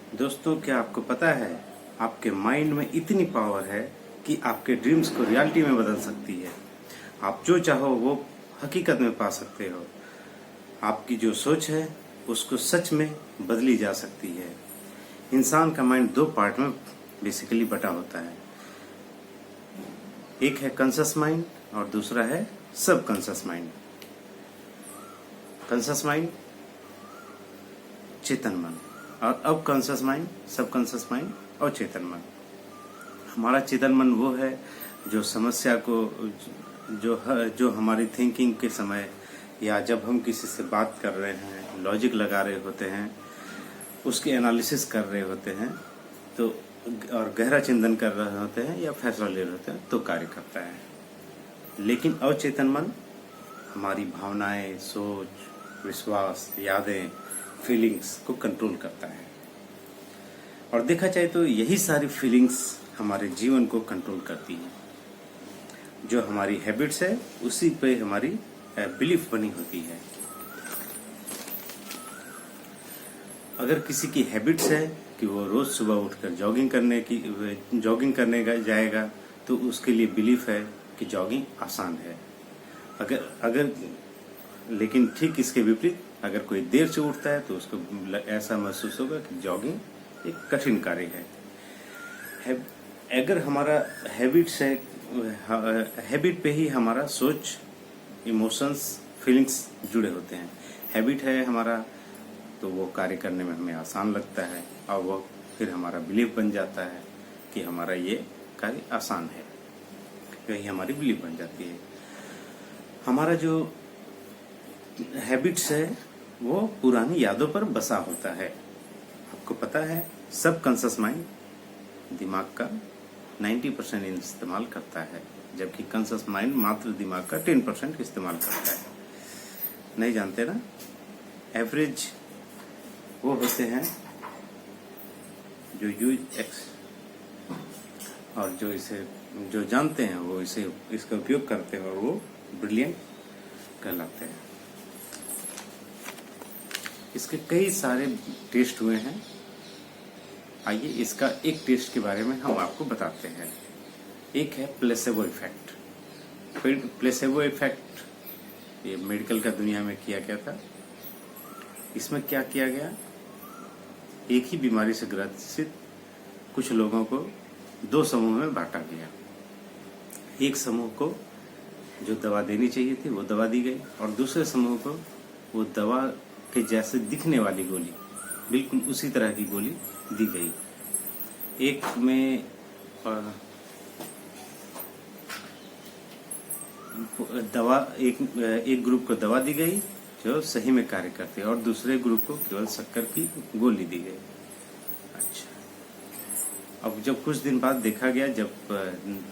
दोस्तों, क्या आपको पता है आपके माइंड में इतनी पावर है कि आपके ड्रीम्स को रियलिटी में बदल सकती है। आप जो चाहो वो हकीकत में पा सकते हो। आपकी जो सोच है उसको सच में बदली जा सकती है। इंसान का माइंड दो पार्ट में बेसिकली बटा होता है। एक है कॉन्शियस माइंड और दूसरा है सब कॉन्शियस माइंड। कॉन्शियस माइंड चेतन मन और अब कॉन्शियस माइंड सब कॉन्शियस माइंड और चेतन मन। हमारा चेतन मन वो है जो समस्या को जो हमारी थिंकिंग के समय या जब हम किसी से बात कर रहे हैं, लॉजिक लगा रहे होते हैं, उसके एनालिसिस कर रहे होते हैं तो और गहरा चिंतन कर रहे होते हैं या फैसला ले रहे होते हैं तो कार्य करता है। लेकिन अवचेतन मन हमारी भावनाएं, सोच, विश्वास, यादें, फीलिंग्स को कंट्रोल करता है। और देखा जाए तो यही सारी फीलिंग्स हमारे जीवन को कंट्रोल करती हैं। जो हमारी हैबिट्स है उसी पे हमारी बिलीफ बनी होती है। अगर किसी की हैबिट्स है कि वो रोज सुबह उठकर जॉगिंग करने जाएगा तो उसके लिए बिलीफ है कि जॉगिंग आसान है। अगर लेकिन ठीक इसके विपरीत अगर कोई देर से उठता है तो उसको ऐसा महसूस होगा कि जॉगिंग एक कठिन कार्य है। अगर हमारा हैबिट्स है, हैबिट पे ही हमारा सोच, इमोशंस, फीलिंग्स जुड़े होते हैं। हैबिट है हमारा तो वो कार्य करने में हमें आसान लगता है और वो फिर हमारा बिलीफ बन जाता है कि हमारा ये कार्य आसान है। यही हमारी बिलीफ बन जाती है। हमारा जो हैबिट्स है वो पुरानी यादों पर बसा होता है। आपको पता है सब कॉन्शियस माइंड दिमाग का 90% इस्तेमाल करता है, जबकि कॉन्शियस माइंड मात्र दिमाग का 10% इस्तेमाल करता है। नहीं जानते ना? एवरेज वो होते हैं जो यूज एक्स और जो जानते हैं वो इसका उपयोग करते हैं और वो ब्रिलियंट कहलाते हैं। इसके कई सारे टेस्ट हुए हैं। आइए इसका एक टेस्ट के बारे में हम आपको बताते हैं। एक है प्लेसेबो इफेक्ट। प्लेसेबो इफेक्ट ये मेडिकल का दुनिया में किया गया था। इसमें क्या किया गया, एक ही बीमारी से ग्रसित कुछ लोगों को दो समूह में बांटा गया। एक समूह को जो दवा देनी चाहिए थी वो दवा दी गई और दूसरे समूह को वो दवा के जैसे दिखने वाली गोली, बिल्कुल उसी तरह की गोली दी गई। एक में एक ग्रुप को दवा दी गई जो सही में कार्य करती है और दूसरे ग्रुप को केवल शक्कर की गोली दी गई। अच्छा, अब जब कुछ दिन बाद देखा गया, जब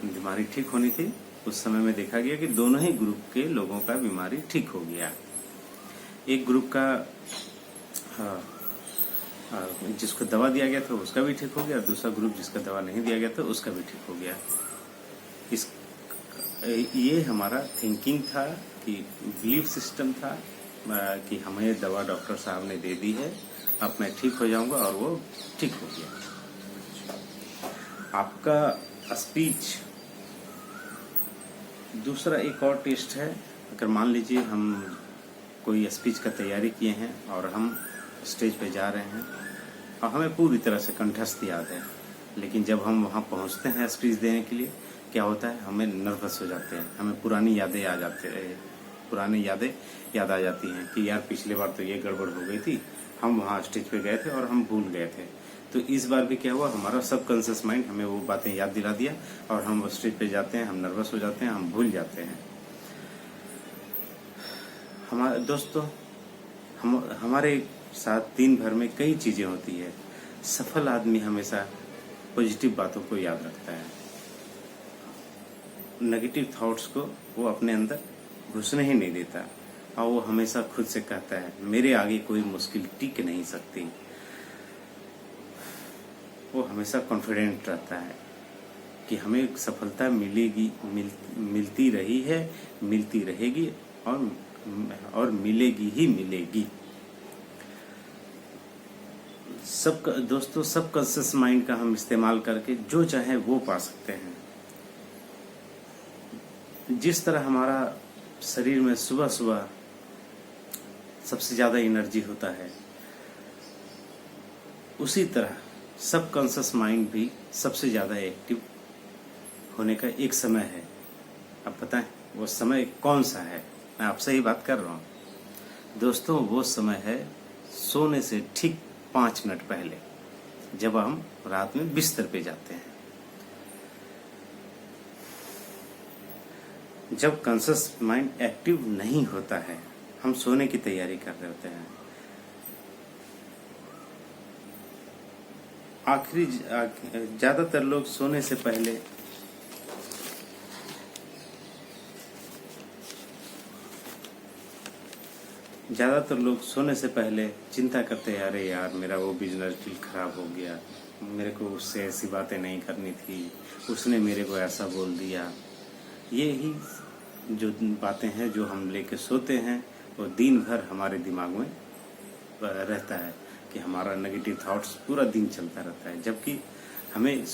बीमारी ठीक होनी थी उस समय में देखा गया कि दोनों ही ग्रुप के लोगों का बीमारी ठीक हो गया। एक ग्रुप का जिसको दवा दिया गया था उसका भी ठीक हो गया और दूसरा ग्रुप जिसका दवा नहीं दिया गया था उसका भी ठीक हो गया। ये हमारा थिंकिंग था कि बिलीफ सिस्टम था कि हमें दवा डॉक्टर साहब ने दे दी है, अब मैं ठीक हो जाऊंगा और वो ठीक हो गया। आपका स्पीच। दूसरा एक और टेस्ट है। अगर मान लीजिए हम कोई स्पीच का तैयारी किए हैं और हम स्टेज पे जा रहे हैं और हमें पूरी तरह से कंठस्थ याद है, लेकिन जब हम वहाँ पहुँचते हैं स्पीच देने के लिए क्या होता है, हमें नर्वस हो जाते हैं, हमें पुरानी यादें याद आ जाती हैं कि यार पिछले बार तो ये गड़बड़ हो गई थी, हम वहाँ स्टेज पे गए थे और हम भूल गए थे। तो इस बार भी क्या हुआ, हमारा सब कॉन्शियस माइंड हमें वो बातें याद दिला दिया और हम स्टेज पे जाते हैं, हम नर्वस हो जाते हैं, हम भूल जाते हैं। हमारे दोस्तों, हमारे साथ दिन भर में कई चीजें होती है। सफल आदमी हमेशा पॉजिटिव बातों को याद रखता है, नेगेटिव थॉट्स को वो अपने अंदर घुसने ही नहीं देता और वो हमेशा खुद से कहता है मेरे आगे कोई मुश्किल टिक नहीं सकती। वो हमेशा कॉन्फिडेंट रहता है कि हमें सफलता मिलती रही है, मिलती रहेगी और मिलेगी ही मिलेगी। दोस्तों सब कॉन्शियस माइंड का हम इस्तेमाल करके जो चाहे वो पा सकते हैं। जिस तरह हमारा शरीर में सुबह सुबह सबसे ज्यादा एनर्जी होता है, उसी तरह सब कॉन्शियस माइंड भी सबसे ज्यादा एक्टिव होने का एक समय है। अब बताएं वो समय कौन सा है? मैं आपसे ही बात कर रहा हूँ दोस्तों। वो समय है सोने से ठीक 5 मिनट पहले, जब हम रात में बिस्तर पे जाते हैं। जब कॉन्शियस माइंड एक्टिव नहीं होता है, हम सोने की तैयारी कर रहे होते हैं। ज्यादातर लोग सोने से पहले चिंता करते हैं, अरे यार मेरा वो बिजनेस डील खराब हो गया, मेरे को उससे ऐसी बातें नहीं करनी थी, उसने मेरे को ऐसा बोल दिया। ये ही जो बातें हैं जो हम लेके सोते हैं, वो दिन भर हमारे दिमाग में रहता है कि हमारा नेगेटिव थॉट्स पूरा दिन चलता रहता है। जबकि हमें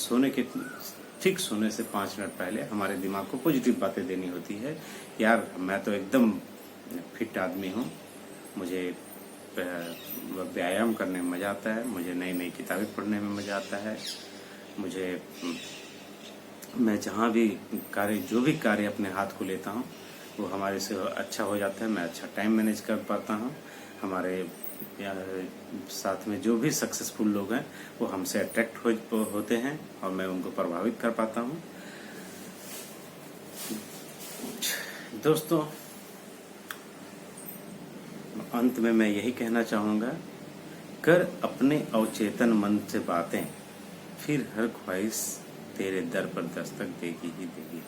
ठीक सोने से 5 मिनट पहले हमारे दिमाग को पॉजिटिव बातें देनी होती है। यार मैं तो एकदम फिट आदमी हूँ, मुझे व्यायाम करने में मजा आता है, मुझे नई नई किताबें पढ़ने में मजा आता है, मैं जहाँ भी जो भी कार्य अपने हाथ को लेता हूँ वो हमारे से अच्छा हो जाता है, मैं अच्छा टाइम मैनेज कर पाता हूँ। हमारे साथ में जो भी सक्सेसफुल लोग हैं वो हमसे अट्रैक्ट होते हैं और मैं उनको प्रभावित कर पाता हूँ। दोस्तों अंत में मैं यही कहना चाहूँगा, कर अपने अवचेतन मन से बातें, फिर हर ख्वाहिश तेरे दर पर दस्तक देगी ही देगी।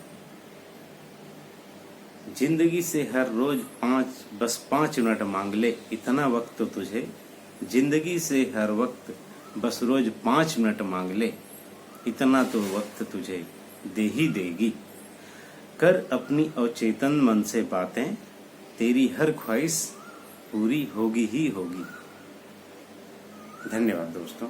जिंदगी से हर रोज बस 5 मिनट मांग ले, इतना वक्त तो तुझे। जिंदगी से हर वक्त बस रोज 5 मिनट मांग ले, इतना तो वक्त तुझे दे ही देगी। कर अपनी अवचेतन मन से बातें, तेरी हर ख्वाहिश पूरी होगी ही होगी। धन्यवाद दोस्तों।